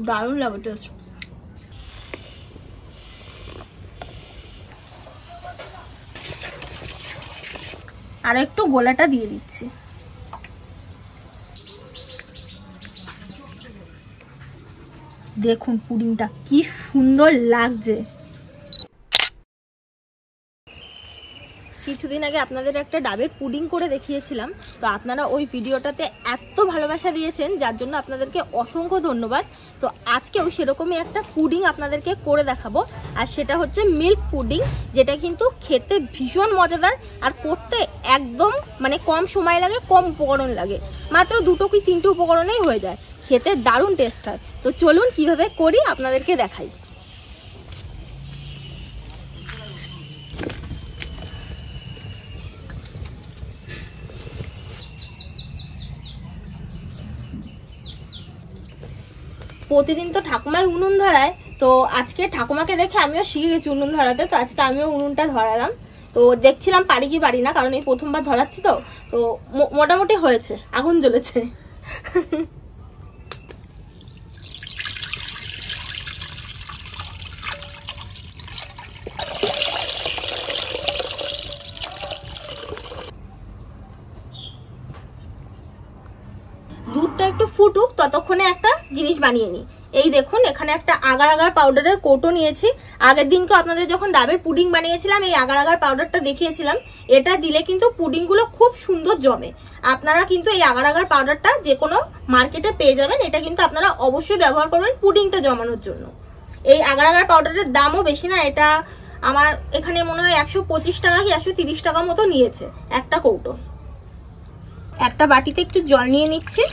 দারুণ লাগে টেস্ট। আর একটু গোলাটা দিয়ে দিচ্ছি। দেখুন পুডিংটা কি সুন্দর লাগছে। কিছুদিন আগে আপনাদের একটা ডাবের পুডিং করে দেখিয়েছিলাম, তো আপনারা ওই ভিডিওটাতে এত ভালোবাসা দিয়েছেন যার জন্য আপনাদেরকে অসংখ্য ধন্যবাদ। তো আজকেও সেরকমই একটা পুডিং আপনাদেরকে করে দেখাবো, আর সেটা হচ্ছে মিল্ক পুডিং, যেটা কিন্তু খেতে ভীষণ মজাদার আর করতে একদম মানে কম সময় লাগে, কম উপকরণ লাগে, মাত্র 2 কি 3টে উপকরণেই হয়ে যায়, খেতে দারুণ টেস্ট হয়। তো চলুন কিভাবে করি আপনাদেরকে দেখাই। প্রতিদিন তো ঠাকুমাই উনুন ধরায়, তো আজকে ঠাকুমাকে দেখে আমিও শিখে গেছি উনুন ধরাতে। তো আজকে আমিও উনুনটা ধরালাম। তো দেখছিলাম পারি কি পারি না, কারণ এই প্রথমবার ধরাচ্ছি। তো মোটামুটি হয়েছে, আগুন জ্বলেছে। দুধটা একটু ফুটুক, ততক্ষণে একটা জিনিস বানিয়ে নিই। এই দেখুন, এখানে একটা আগার আগার পাউডারের কৌটো নিয়েছি। আগের দিনকে আপনাদের যখন ডাবের পুডিং বানিয়েছিলাম এই আগার আগার পাউডারটা দেখিয়েছিলাম। এটা দিলে কিন্তু পুডিংগুলো খুব সুন্দর জমে। আপনারা কিন্তু এই আগার আগার পাউডারটা যে কোনো মার্কেটে পেয়ে যাবেন। এটা কিন্তু আপনারা অবশ্যই ব্যবহার করবেন পুডিংটা জমানোর জন্য। এই আগার আগার পাউডারের দামও বেশি না, এটা আমার এখানে মনে হয় 125 টাকা কি 130 টাকা মতো নিয়েছে একটা কৌটো। একটা বাটিতে একটু জল নিয়ে নিচ্ছি।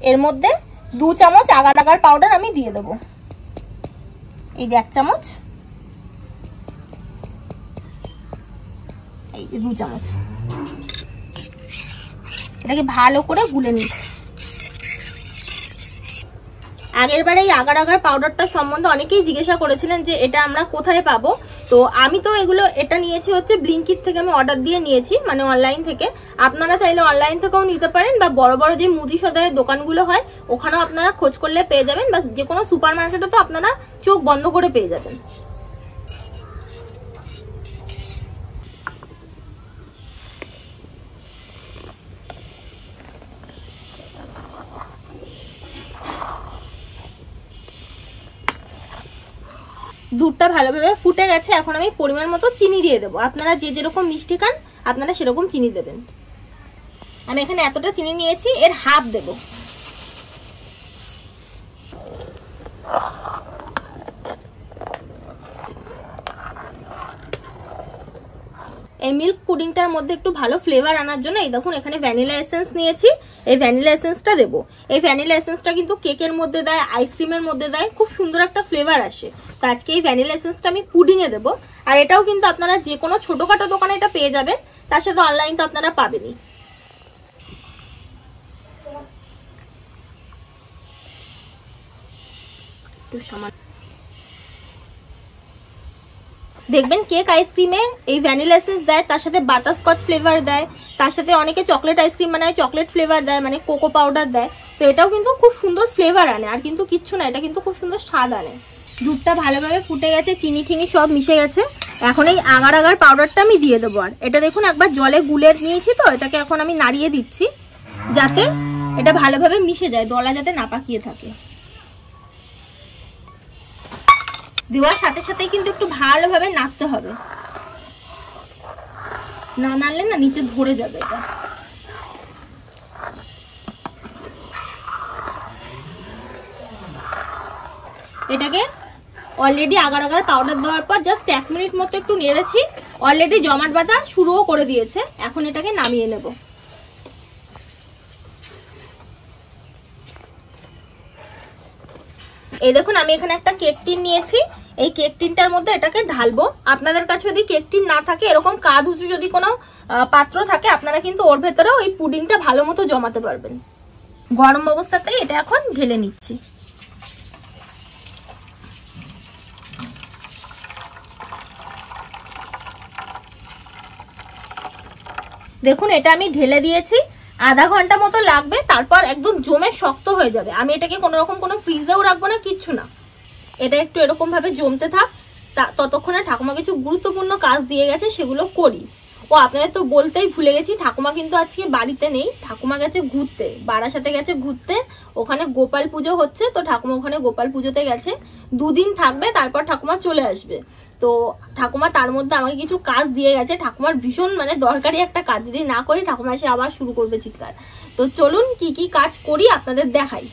এর মধ্যে 2 চামচ আগার আগার পাউডার আমি দিয়ে দেব। এই যে 1 চামচ, এই যে 2 চামচ। এটাকে ভালো করে গুলে নিচ্ছি। আগের বারে এই আগার আগার পাউডারটা সম্বন্ধে অনেকেই জিজ্ঞাসা করেছিলেন যে এটা আমরা কোথায় পাবো। তো আমি তো এটা নিয়েছি হচ্ছে ব্লিঙ্কিট থেকে, আমি অর্ডার দিয়ে নিয়েছি, মানে অনলাইন থেকে। আপনারা চাইলে অনলাইন থেকেও নিতে পারেন, বা বড় বড় যে মুদি সদাইয়ের দোকানগুলো হয় ওখানেও আপনারা খোঁজ করলে পেয়ে যাবেন, বা যে কোনো সুপার মার্কেটে তো আপনারা চোখ বন্ধ করে পেয়ে যাবেন। দুধটা ভালোভাবে ফুটে গেছে, এখন আমি পরিমাণ মতো চিনি দিয়ে দেবো। আপনারা যে যেরকম মিষ্টি খান আপনারা সেরকম চিনি দেবেন। আমি এখানে এতটা চিনি নিয়েছি, এর হাফ দেব। এই মিল্ক পুডিংটার মধ্যে একটু ভালো ফ্লেভার আনার জন্য এই দেখুন এখানে ভ্যানিলা এসেন্স নিয়েছি। এই ভ্যানিলা এসেন্সটা দেবো। এই ভ্যানিলা এসেন্সটা কিন্তু কেকের মধ্যে দেয়, আইসক্রিমের মধ্যে দেয়, খুব সুন্দর একটা ফ্লেভার আসে। তো আজকে এই ভ্যানিলা এসেন্সটা আমি পুডিংয়ে দেবো। আর এটাও কিন্তু আপনারা যে কোনো ছোটোখাটো দোকানে এটা পেয়ে যাবেন, তার সাথে অনলাইন তো আপনারা পাবেনই। একটু সামান্য দেখবেন কেক আইসক্রিমে এই ভ্যানিলা এসেন্স দেয়, তার সাথে বাটারস্কচ ফ্লেভার দেয়, তার সাথে অনেকে চকলেট আইসক্রিম বানায় চকলেট ফ্লেভার দেয়, মানে কোকো পাউডার দেয়। তো এটাও কিন্তু খুব সুন্দর ফ্লেভার আনে, আর কিন্তু কিচ্ছু না, এটা কিন্তু খুব সুন্দর স্বাদ আনে। দুধটা ভালোভাবে ফুটে গেছে, চিনি ঠিনি সব মিশে গেছে। এখন এই আগার আগার পাউডারটা আমি দিয়ে দেবো। আর এটা দেখুন একবার জলে গুলে নিয়েছি, তো এটাকে এখন আমি নাড়িয়ে দিচ্ছি যাতে এটা ভালোভাবে মিশে যায়, দলা যাতে না পাকিয়ে থাকে। দেওয়ার সাথে সাথে কিন্তু একটু ভালোভাবে নাড়তে হবে, না নাড়লে না নিচে ধরে যাবে এটা। এটাকে অলরেডি আগার আগার পাউডার দেওয়ার পর জাস্ট 1 মিনিট মতো একটু নেড়েছি, অলরেডি জমাট বাঁধা শুরুও করে দিয়েছে। এখন এটাকে নামিয়ে নেব। এই দেখুন আমি এখানে একটা কেক টিন নিয়েছি, এই কেক টিনটার মধ্যে এটাকে ঢালবো। আপনাদের কাছে যদি কেক টিন না থাকে, এরকম কাঁধ উঁচু যদি কোনো পাত্র থাকে, আপনারা কিন্তু ওর ভেতরেও এই পুডিংটা ভালো মতো জমাতে পারবেন। গরম অবস্থাতেই এটা এখন ঢেলে নিচ্ছি। দেখুন এটা আমি ঢেলে দিয়েছি। আধা ঘন্টা মতো লাগবে, তারপর একদম জমে শক্ত হয়ে যাবে। আমি এটাকে কোনো রকম কোনো ফ্রিজেও রাখবো না, কিচ্ছু না। এটা একটু এরকম ভাবে জমতে থাক, ততক্ষণে ঠাকুমা কিছু গুরুত্বপূর্ণ কাজ দিয়ে গেছে, সেগুলো করি। ও আপনাদের তো বলতেই ভুলে গেছি, ঠাকুমা কিন্তু আজকে বাড়িতে নেই। ঠাকুমা গেছে ঘুরতে, বারাসাতে গেছে ঘুরতে, ওখানে গোপাল পুজো হচ্ছে, তো ঠাকুমা ওখানে গোপাল পুজোতে গেছে। 2 দিন থাকবে, তারপর ঠাকুমা চলে আসবে। তো ঠাকুমা তার মধ্যে আমাকে কিছু কাজ দিয়ে গেছে, ঠাকুমার ভীষণ মানে দরকারি একটা কাজ, যদি না করি ঠাকুমা এসে আবার শুরু করবে চিৎকার। তো চলুন কি কি কাজ করি আপনাদের দেখাই।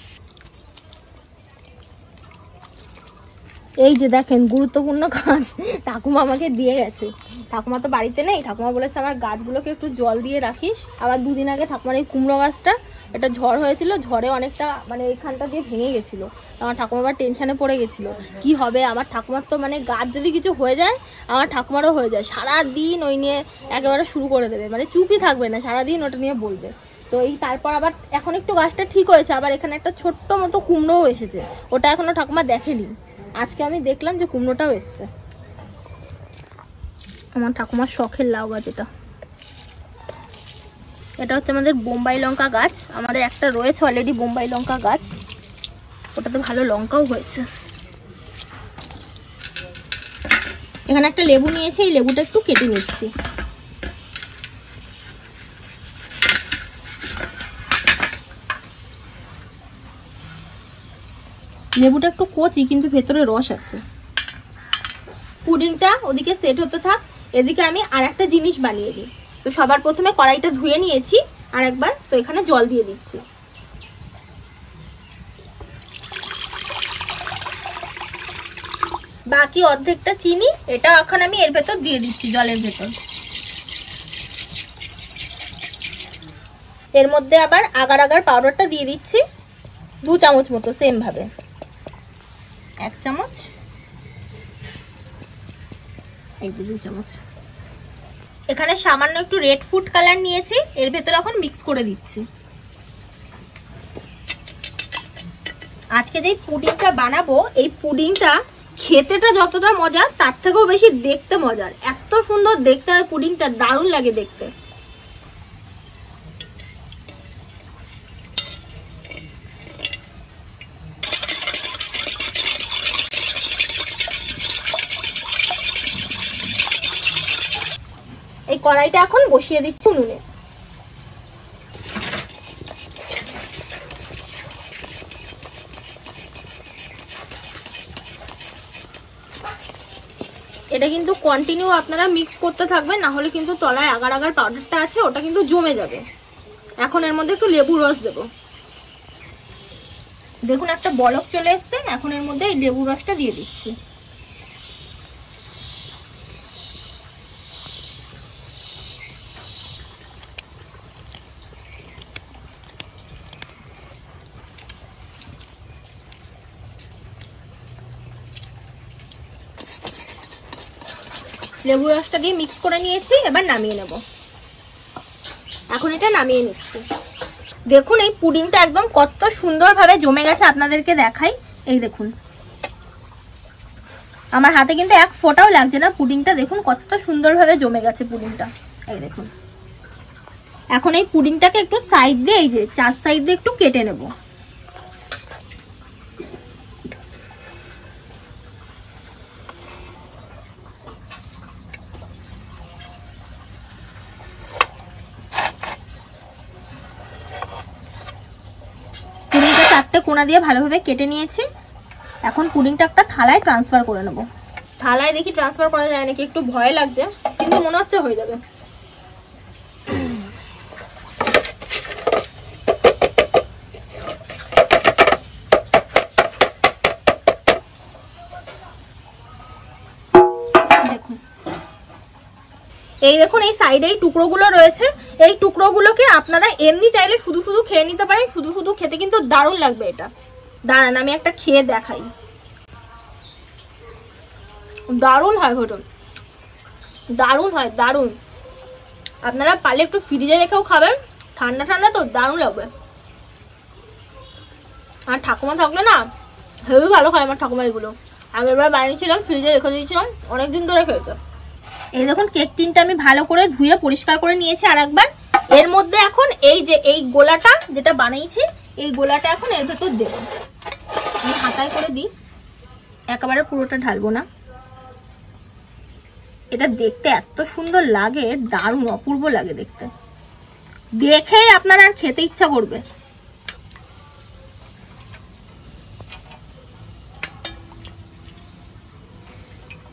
এই যে দেখেন গুরুত্বপূর্ণ কাজ ঠাকুমা আমাকে দিয়ে গেছে। ঠাকুমা তো বাড়িতে নেই, ঠাকুমা বলেছে আমার গাছগুলোকে একটু জল দিয়ে রাখিস। আবার 2 দিন আগে ঠাকুমার এই কুমড়ো গাছটা, এটা ঝড় হয়েছিল, ঝড়ে অনেকটা মানে এইখানটা দিয়ে ভেঙে গেছিল। আমার ঠাকুমা আবার টেনশানে পড়ে গেছিলো কি হবে। আমার ঠাকুমার তো মানে গাছ যদি কিছু হয়ে যায়, আমার ঠাকুমারও হয়ে যায়, সারাদিন ওই নিয়ে একেবারে শুরু করে দেবে, মানে চুপই থাকবে না, সারাদিন ওটা নিয়ে বলবে। তো এই তারপর আবার এখন একটু গাছটা ঠিক হয়েছে, আবার এখানে একটা ছোট্ট মতো কুমড়োও এসেছে, ওটা এখনো ঠাকুমা দেখেনি। আজকে আমি দেখলাম যে কুমড়োটাও এসছে। আমার ঠাকুমার শখের লাউ গাছ এটা হচ্ছে আমাদের বোম্বাই লঙ্কা গাছ। আমাদের একটা রয়েছে অলরেডি বোম্বাই লঙ্কা গাছ, ওটাতে ভালো লঙ্কাও হয়েছে। এখানে একটা লেবু নিয়েছি, এই লেবুটা একটু কেটে নিচ্ছি। লেবুটা একটু কচি, কিন্তু ভেতরে রস আছে। পুডিংটা ওদিকে সেট হতে থাক, এদিকে আমি আর একটা জিনিস বানিয়ে দিই। তো সবার প্রথমে কড়াইটা ধুয়ে নিয়েছি আর একবার, তো এখানে জল দিয়ে দিচ্ছি। বাকি অর্ধেকটা চিনি এটা এখন আমি এর ভেতর দিয়ে দিচ্ছি, জলের ভেতর। এর মধ্যে আবার আগার আগার পাউডারটা দিয়ে দিচ্ছি 2 চামচ মতো, সেম ভাবে 1 চামচ, এই 2 চামচ। এখানে সামান্য একটু রেড ফুড কালার নিয়েছি, এর ভেতর এখন মিক্স করে দিচ্ছি। আজকে যে পুডিংটা বানাবো, এই পুডিংটা খেতেটা যতটা মজার, তার থেকেও বেশি দেখতে মজার। এত সুন্দর দেখতে হয় পুডিংটা, দারুণ লাগে দেখতে। এই কড়াইটা এখন বসিয়ে দিচ্ছি উনুনে। এটা কিন্তু কন্টিনিউ আপনারা মিক্স করতে থাকবেন, না হলে কিন্তু তলায় আগার আগার পাউডারটা আছে, ওটা কিন্তু জমে যাবে। এখন এর মধ্যে একটু লেবু রস দেব। দেখুন একটা বলক চলে এসছে, এখন এর মধ্যে এই লেবু রসটা দিয়ে দিচ্ছি। লেবু রসটা দিয়ে মিক্স করে নিয়েছি, এবার নামিয়ে নেব। এখন এটা নামিয়ে নিচ্ছি। দেখুন এই পুডিংটা একদম কত সুন্দরভাবে জমে গেছে, আপনাদেরকে দেখাই। এই দেখুন আমার হাতে কিন্তু এক ফোঁটাও লাগছে না পুডিংটা, দেখুন কত সুন্দরভাবে জমে গেছে পুডিংটা। এই দেখুন এখন এই পুডিংটাকে একটু সাইড দিয়ে, এই যে 4 সাইড দিয়ে একটু কেটে নেব। কোনা দিয়ে ভালোভাবে কেটে নিয়েছি। এখন পুডিংটা একটা থালায় ট্রান্সফার করে নেব। থালায় দেখি ট্রান্সফার করা যায় নাকি, একটু ভয় লাগছে, কিন্তু মনে হচ্ছে হয়ে যাবে। দেখুন এই দেখুন এই সাইডে এই টুকরোগুলো রয়েছে, এই টুকরোগুলোকে আপনারা এমনি চাইলে শুধু শুধু খেয়ে নিতে পারেন। শুধু শুধু খেতে কিন্তু দারুণ লাগবে এটা। দাঁড়ান আমি একটা খেয়ে দেখাই। দারুণ হয় ঘটন, দারুণ হয়, দারুণ। আপনারা পারলে একটু ফ্রিজে রেখেও খাবেন, ঠান্ডা ঠান্ডা তো দারুণ লাগবে। আর ঠাকুমা থাকলে না হেবি ভালো খায় আমার ঠাকুমা এগুলো। আগেরবার বানিয়েছিলাম, ফ্রিজে রেখে দিয়েছিলাম, অনেকদিন ধরে খেয়েছে। এই দেখুন কেক টিনটা আমি ভালো করে ধুয়ে পরিষ্কার করে নিয়েছি আর একবার। এর মধ্যে এখন এই যে এই গোলাটা যেটা বানিয়েছি, এই গোলাটা এখন এর ভেতর দেব। আমি হাতায় করে দিই, একেবারে পুরোটা ঢালবো না। এটা দেখতে এত সুন্দর লাগে, দারুণ অপূর্ব লাগে দেখতে, দেখেই আপনার আর খেতে ইচ্ছা করবে।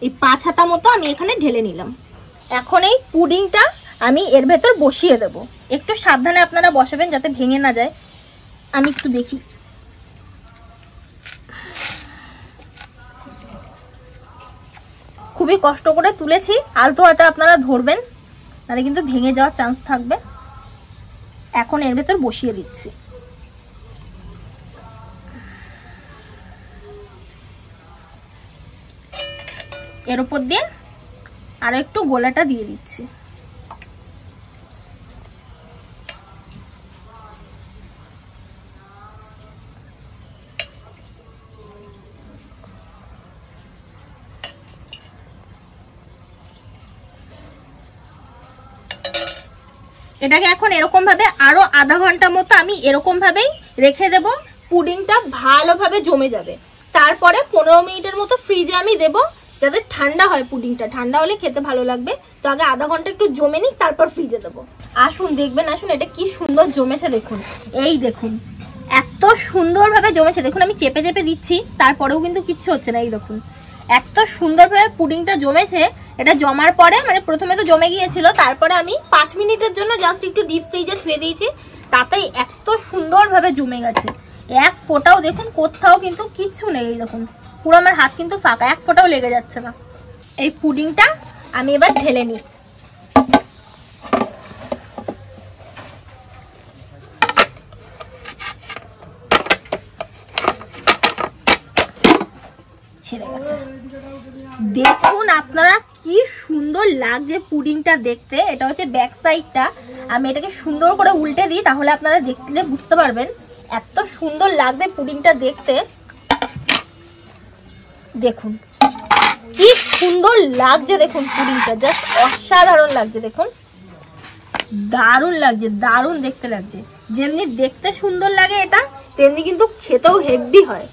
এই 5 হাতা মতো আমি এখানে ঢেলে নিলাম। এখন এই পুডিংটা আমি এর ভেতর বসিয়ে দেব। একটু সাবধানে আপনারা বসাবেন যাতে ভেঙে না যায়। আমি একটু দেখি, খুবই কষ্ট করে তুলেছি, আলতো হাতে আপনারা ধরবেন, নাহলে কিন্তু ভেঙে যাওয়ার চান্স থাকবে। এখন এর ভেতর বসিয়ে দিচ্ছি। এর উপর দিয়ে আরো একটু গোলাটা দিয়ে দিচ্ছি। এটাকে এখন এরকম ভাবে আরো আধা ঘন্টা মতো আমি এরকম ভাবেই রেখে দেব। পুডিংটা ভালোভাবে জমে যাবে। তারপরে 15 মিনিটের মতো ফ্রিজে আমি দেব, যাতে ঠান্ডা হয় পুডিংটা। ঠান্ডা হলে খেতে ভালো লাগবে। তো আগে আধা ঘন্টা একটু জমে নিক, তারপর ফ্রিজে দেবো। আসুন দেখবেন, আসুন এটা কি সুন্দর জমেছে দেখুন। এই দেখুন এত সুন্দরভাবে জমেছে দেখুন। আমি চেপে চেপে দিচ্ছি, তারপরেও কিন্তু কিচ্ছু হচ্ছে না। এই দেখুন এত সুন্দরভাবে পুডিংটা জমেছে। এটা জমার পরে মানে প্রথমে তো জমে গিয়েছিল, তারপরে আমি 5 মিনিটের জন্য জাস্ট একটু ডিপ ফ্রিজে ধুয়ে দিয়েছি, তাতেই এত সুন্দরভাবে জমে গেছে। এক ফোঁটাও দেখুন কোথাও কিন্তু কিচ্ছু নেই। এই দেখুন পুরো আমার হাত কিন্তু ফাঁকা, এক ফোঁটাও লেগে যাচ্ছে না। এই পুডিংটা আমি এবার ঢেলে নিই। ছেড়ে গেছে। দেখুন আপনারা কি সুন্দর লাগছে পুডিংটা দেখতে। এটা হচ্ছে ব্যাক সাইডটা। আমি এটাকে সুন্দর করে উল্টে দিই, তাহলে আপনারা দেখলে বুঝতে পারবেন এত সুন্দর লাগবে পুডিংটা দেখতে। দেখুন কি সুন্দর লাগছে দেখুন পুডিংটা, জাস্ট অসাধারণ লাগছে দেখুন। দারুণ লাগছে, দারুণ দেখতে লাগছে। যেমনি দেখতে সুন্দর লাগে এটা, তেমনি কিন্তু খেতেও হেভি হয়।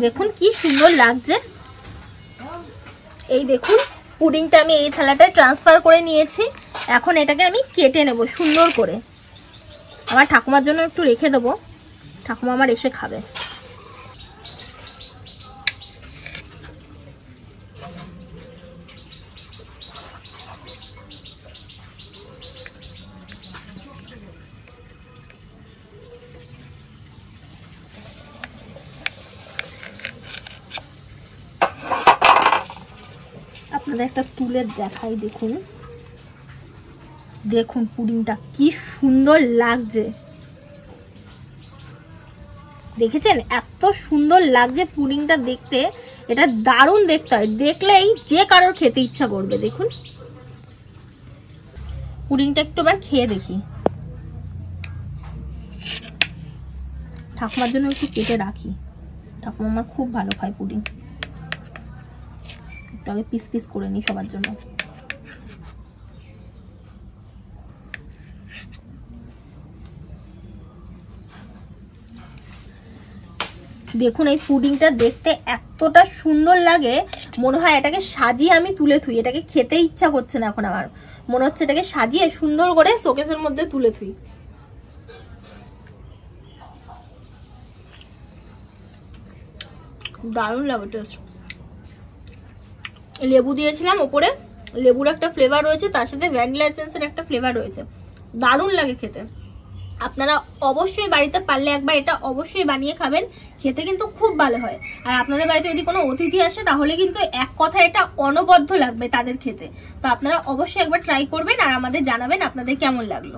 দেখুন কি সুন্দর লাগছে। এই দেখুন পুডিংটা আমি এই থালাটায় ট্রান্সফার করে নিয়েছি। এখন এটাকে আমি কেটে নেব সুন্দর করে। আমার ঠাকুমার জন্য একটু রেখে দেবো, ঠাকুমা আমার এসে খাবে। আপনাদের একটা তুলে দেখাই, দেখুন দেখুন পুডিংটা কি সুন্দর লাগছে। দেখেছেন এত সুন্দর লাগছে পুডিংটা দেখতে। এটা দারুণ দেখতে হয়, দেখলেই যে কারোর খেতে ইচ্ছা করবে। দেখুন পুডিংটা একটু আবার খেয়ে দেখি। ঠাকুমার জন্য একটু কেটে রাখি, ঠাকুমা আমার খুব ভালো খায় পুডিং। একটু আগে পিস পিস করে নিই সবার জন্য। দেখুন এই পুডিংটা দেখতে এতটা সুন্দর লাগে, মনে হয় এটাকে সাজিয়ে আমি তুলে থুই। এটাকে খেতে ইচ্ছা করছে না এখন আমার, মনে হচ্ছে এটাকে সাজিয়ে সুন্দর করে শোকেসের মধ্যে তুলে থুই। দারুণ লাগে টেস্ট। লেবু দিয়েছিলাম ওপরে, লেবুর একটা ফ্লেভার রয়েছে, তার সাথে ভ্যানিলা এসেন্সের একটা ফ্লেভার রয়েছে। দারুণ লাগে খেতে। আপনারা অবশ্যই বাড়িতে পারলে একবার এটা অবশ্যই বানিয়ে খাবেন, খেতে কিন্তু খুব ভালো হয়। আর আপনাদের বাড়িতে যদি কোনো অতিথি আসে তাহলে কিন্তু এক কথা এটা অনবদ্য লাগবে তাদের খেতে। তো আপনারা অবশ্যই একবার ট্রাই করবেন আর আমাদের জানাবেন আপনাদের কেমন লাগলো।